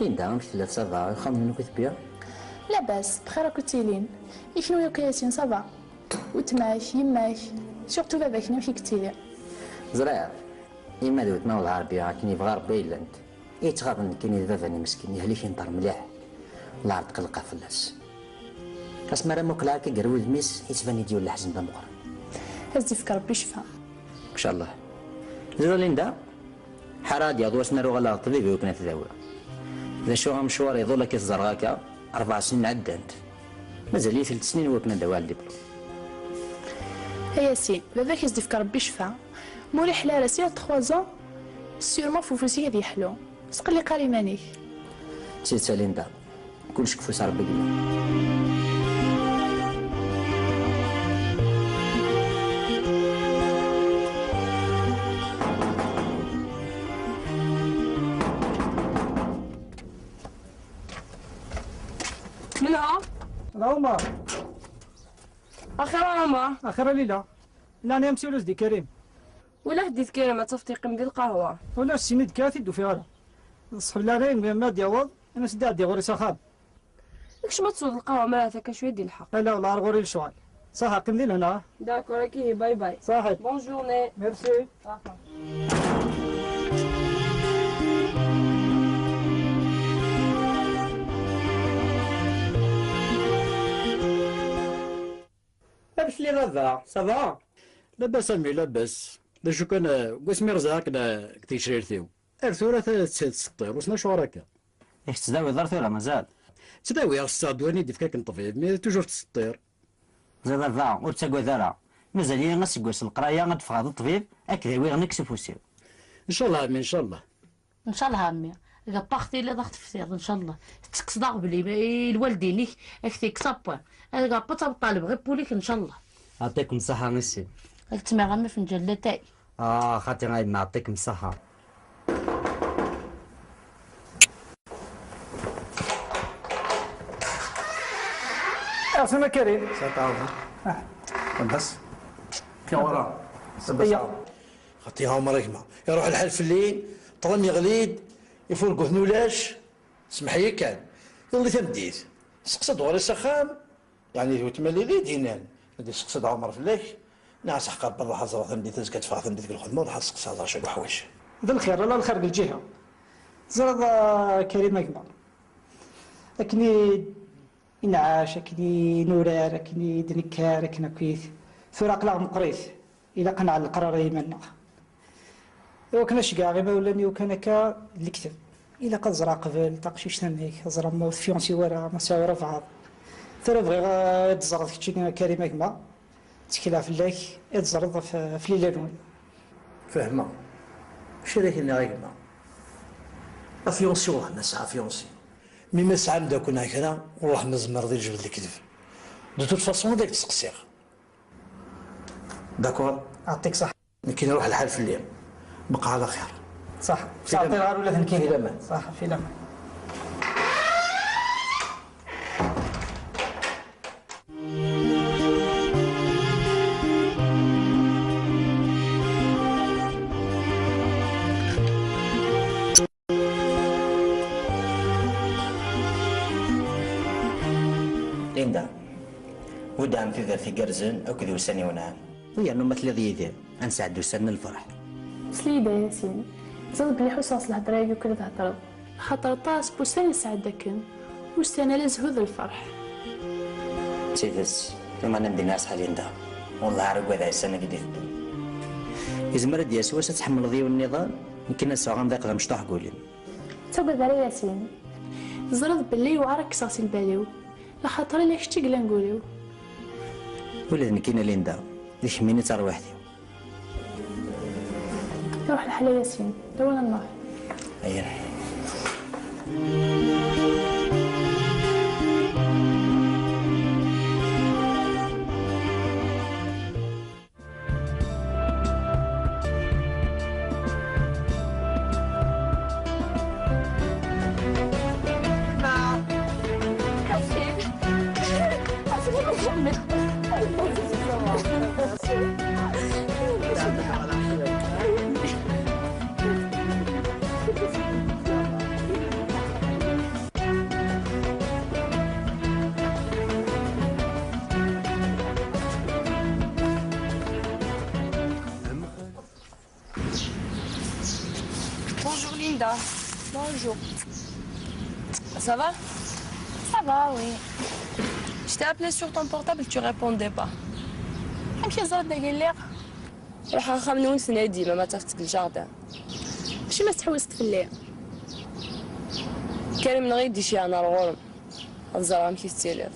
ليندا واش تلا صافا خا منك تبيع؟ لاباس بخير راكو تيلين. شنو ياك ياسين صافا؟ وتماك يماك سورتو باباك شنو فيك تيلي؟ زريع إما دوت ما العربية كي يبغى ربي إلا أنت يتغاضن كاين باباني مسكين يهليك ينطر مليح الله عاد تقلقه فلاس اسمع راه موكلا كي قروي الميس يتبان يدي ولا حزن بمقر هزي فيك ربي شفا إن شاء الله. زرا ليندا حراد يا ضواس نارو غلا طبيبي وكنا تداوى إذا شو مشوار يظل كي تزرغاكا 4 سنين عدانت مازال لي 3 سنين وكنا داوى الدبلوم. ياسين باباك يزدي فيك ربي شفا موري حلال سير 3 زون سيرمون فوفوسي غادي يحلو سقلي قاري مانيك تيتا ليندا كلشي كفوس ربي قبل. منها؟ العمر اخر عمر اخر ليله لا انا مسؤول دي كريم ولا هديت كريمه تفطيق من القهوه ولا السينيد كاثي دو فيها صحب لارين ما دياوض انا سداد دي غوري سخان داكش ما تصود القهوه مالها كشويه ديال الحق. لا والله غوري الشوال صح قمدي هنا داكور راكي باي باي صحيح بون جورني ميرسي. لاباس لي غابة صافا؟ لاباس امي لاباس لا شو كان قسمي رزاق كتي شريرتيو ارثورة تسطير وسنا شو راكا إيش تداوي ضرتي ولا مازال؟ تداوي غا دواني دي فكاك نطفيد مي توجور تسطير زاد ضاع ورتاكوا ذرا مازال لي غنسكوس القرايه غتفقد الطبيب هكذا وي غنكسب وسير ان شاء الله امي ان شاء الله ان شاء الله امي اذا باختي اللي ضغط فسير ان شاء الله تكصدا بلي الوالدينك اكتيك صابا اذا بطا طالب غير بوليك ان شاء الله يعطيكم الصحه ميسي تسمع غامي في مجله تاعي خاطي غايب ما يعطيكم الصحه. اسمع كريم ستعاود بس كي ورا خاطيها مريكمه يروح الحال في الليل طرم يغليد يفرقوا ثنولاش سمح لي كان يولي تمديت سقسد غوري سخام يعني تملي لي دينان ندي سقسد عمر فلاك ناس حق برا حزر ثمديت تزكى تفاق ثمديت الخدمه ولا سقسد هذا شي حوايج هذا الخير لا الخير بالجهه زرد كريم كبر لكني إنعاش أكني نورار أكني دنكار أكنا كويث ثورة قلاغ مقريث إلا قنع القرار يمنع وكنا شقا غيما ولاني وكان كا الكتب إلا قد زرع قبل تقشيش ثميك زرع موت فيونسي ورا مساوي رفعة ثورة بغي تزرد كتشي كريمة كما تكلا في الله تزرد في ليلانون فهمه شريك اللي غيما افيونسي وروح نسعى فيونسي مي ما سعى نبدا كنا هكذا وروح نزمر ذي الجبل الكذب دو توت فاسون داك تسقسيغ داكور أعطيك صح كي نروح الحال في الليل بقى على خير صح تعطي غار ولا ثنكين في الامان صح في الامان. ليندا ودعم في ذا في قرزن أو كذي وسني ونعم ويا نو مثل ذي يدير أنسعد وسن الفرح سليدة ياسين زاد بلي حوس الهضره وكذا تهضر خاطر طاس بوستان يسعدكن وستان لا زهود الفرح تيفس لما ندي ناس ليندا والله عارف هذا السنة قد يفدو يزمر دي سوا تحمل ضيو النظام يمكن الناس غنضيق غا مشطوح قولين تبغى ذا ياسين زرد بلي وعرك صاصي الباليو لخاطر لي شتي قلا نقوليو ولا نكينا ليندا ليش ميني تروحتي روح الحلا ياسين دونا النار أيه Linda. Bonjour. Ça va? Ça va, oui. Je t'ai appelé sur ton portable, tu répondais pas. نمشي نزرد داك الليق. روح نخمنون سنة ديما ما تاخدك الجاردان. ماشي ما تحوست في الليل. كريم نغي يدي شي انا الغرم. الزرام كي ستيليض.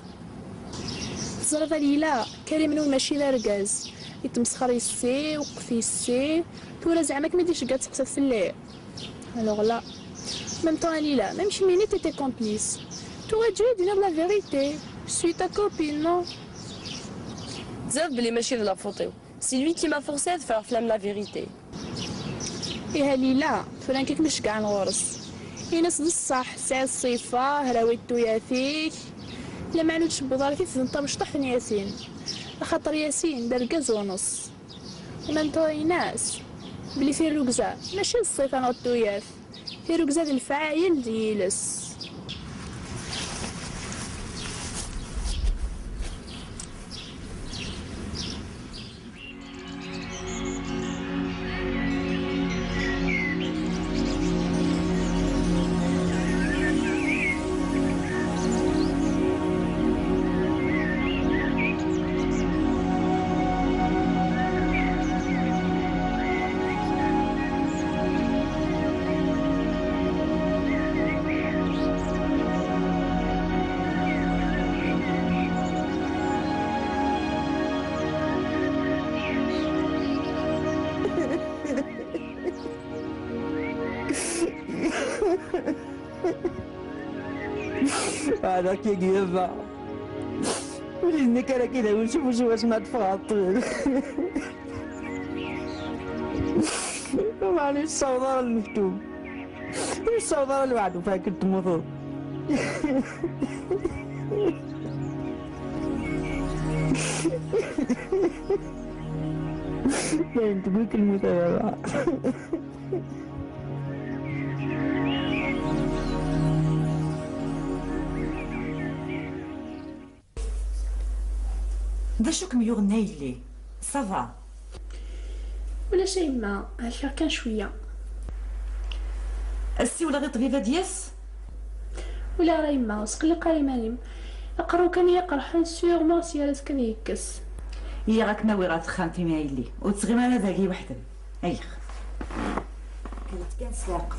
زرد ليلى كريم نون ماشي لاركاز. يتمسخر يسي وقفي يسي. تورا زعما كما ديرش كاع تحسب في الليل. الوغ لا. ميم طون ليلى ميم شي مينيت تيتي كومبليس. تورا تجي دير لا فيريتي. سوي تا كوبين نو. زاد بلي ماشي لا فوطيو. سي لوي كي ما فورسي à faire flamme la vérité. إيها ليلى فران كيك مش كاع نغورس. ينس بصح ساعة الصيفة هراويتو ياثيك. لا معنو تشبو ضاركي تنطا مشطح ياسين. خاطر ياسين دار كاز ونص. ومن تو ناس بلي في الركزة ماشي الصيفة نغطو ياث. في ركزة الفعايل ديالس. هذاك يا وليني كان كذا ونشوف واش ما تفاطل. معليش الصوضار المكتوب الصوضار اللي وعدوا فيها كنت مضر. باين تقول كلمة يا دا شو كم يغنى يلي صافا ولا شي ما هكا كان شوية. السي ولا غير طبيبة دياس ولا راه يما وسقلي قاري مانيم اقرو كان يقرح سيغ ما سيارات كان يكس. هي غاك ناوي راه تخان فيما يلي وتغيم انا ذاكي وحدك ايخ كانت كان ساق.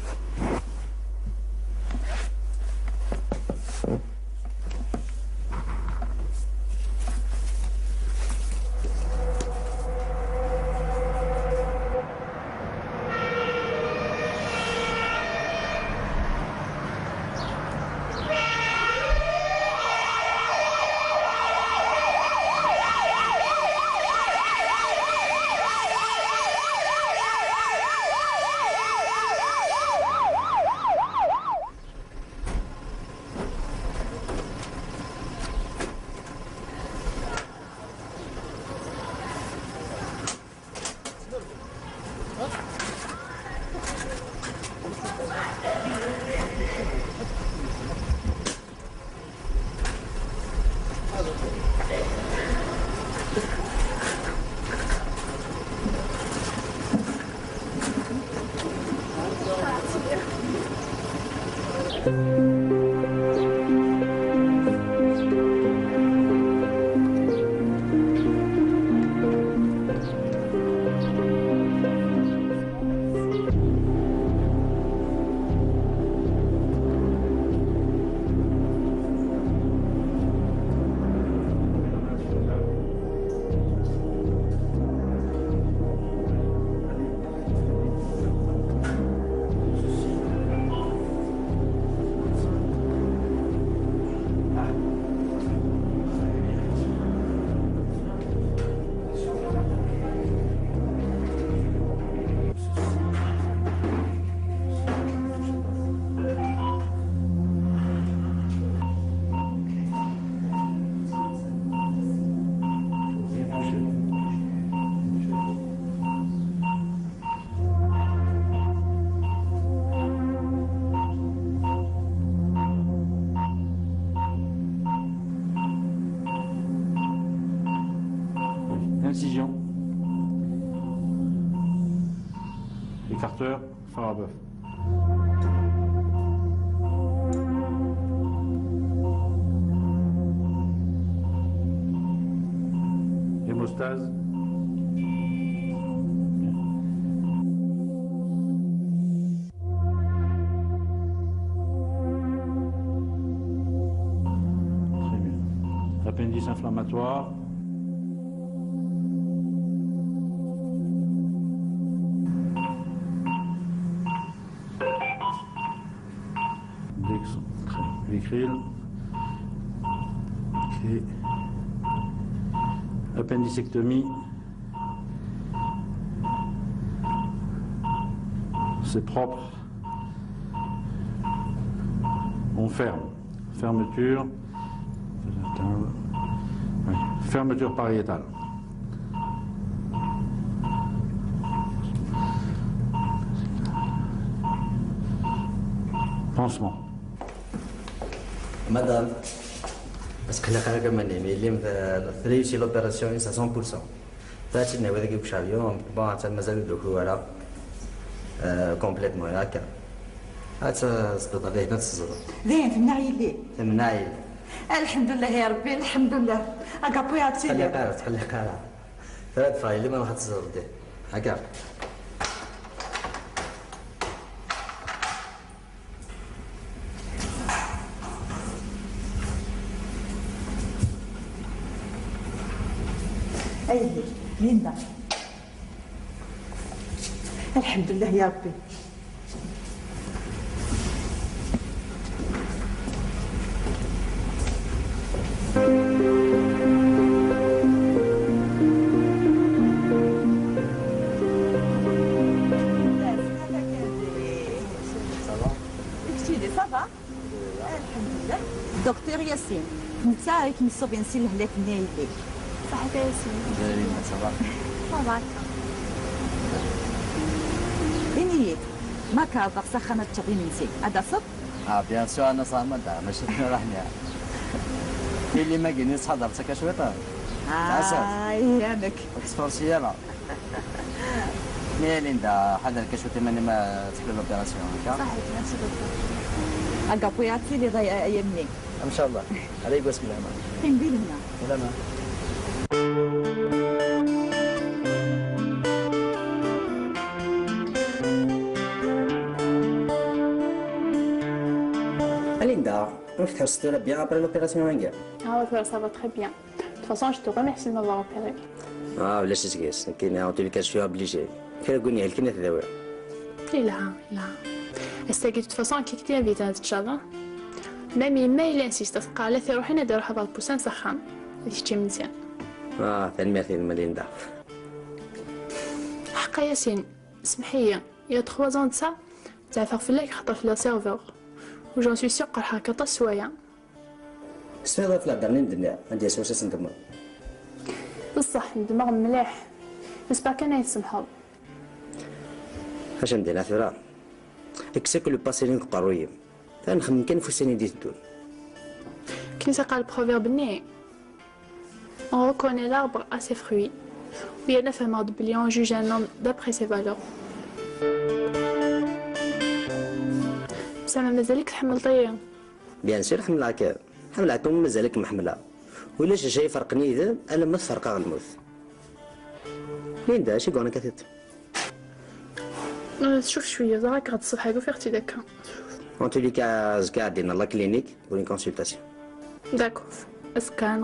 Écarteur, phare à bœuf. Hémostase. Très bien. Appendice inflammatoire. Vicryl. Ok. Appendicectomie. C'est propre. On ferme. Fermeture. Oui. Fermeture pariétale. Pansement. Madame, parce que la carrière m'a dit, mais il a réussi l'opération à 100%. فاتي ناوي ذاك بشافيون بون حتى مازال دوك voilà كومبليتمون هكا حتى صدق عليه نفس الصدق زين تمنعي ليه؟ تمنعي الحمد لله يا ربي الحمد لله اكابو يا تسيدي خلي قارع تخلي قارع ثلاث فايل اللي ما راح تصدق هكا ايدي ليندا الحمد لله يا ربي دكتور ياسين انت راك مصوب نسيل هلاك النايل ليك صحيت ياسين دايرين صباح صباح بنيت ما كاظر سخنت تغيب نسيل هذا صب بيان سور انا صامد ماشي راح نعم في اللي ما جينيش حضرتك شويطه يانك اكسبورسيه لا مي ليندا حضرتك شويطه ماني ما تحل لوبيراسيون هكا صحيت نفس الدكتور اكابوياتي اللي ضيع يمني ان شاء الله عليك بسم الله فين بينا سلامة Linda, on fait ça bien après l'opération Wenger. Ah ouais, ça va très bien. De toute façon, je te remercie de m'avoir opéré. Ah, ولا شي تقيس كاين ان تولي كاش فيها اوبليجي كاين قولني الكلمه تداوي لا استاكي de toute façon كي كتير فيت ان شاء الله مامي ما الا انسيست قال لا روحي ندير واحد البوسان سخان هذيك شي مزيان ثاني مثال ماليندا حقا ياسين اسمحي يا 3 ans de ça تعرف فلاك خطر في لا سيرفور و جون سوي سيغ قرحه كطا سوايا استفيد في الهضر ندير عندي سواسيس ندمر بصح ندمغ مليح جيسبر كان يسمحوا اش ندير ثرا اكسك لو باسيلين قرويه تنخمم كان فوساني ديت الدول كي قال البروفيرب ني on reconnaît l'arbre à ses fruits ويا نفهم بلي on juge un homme d'après ses valeurs بسما مازالك تحمل طيان بيان سير حملاك حملاك مازالك محمله ولا شي فرقني اذا انا ما فرقا الموت ليندا شي قولنا كثير شوف شويه زراك غاد الصبح يقول فيختي داكا En tous les cas, je garde dans la clinique pour une consultation. D'accord. Est-ce qu'un...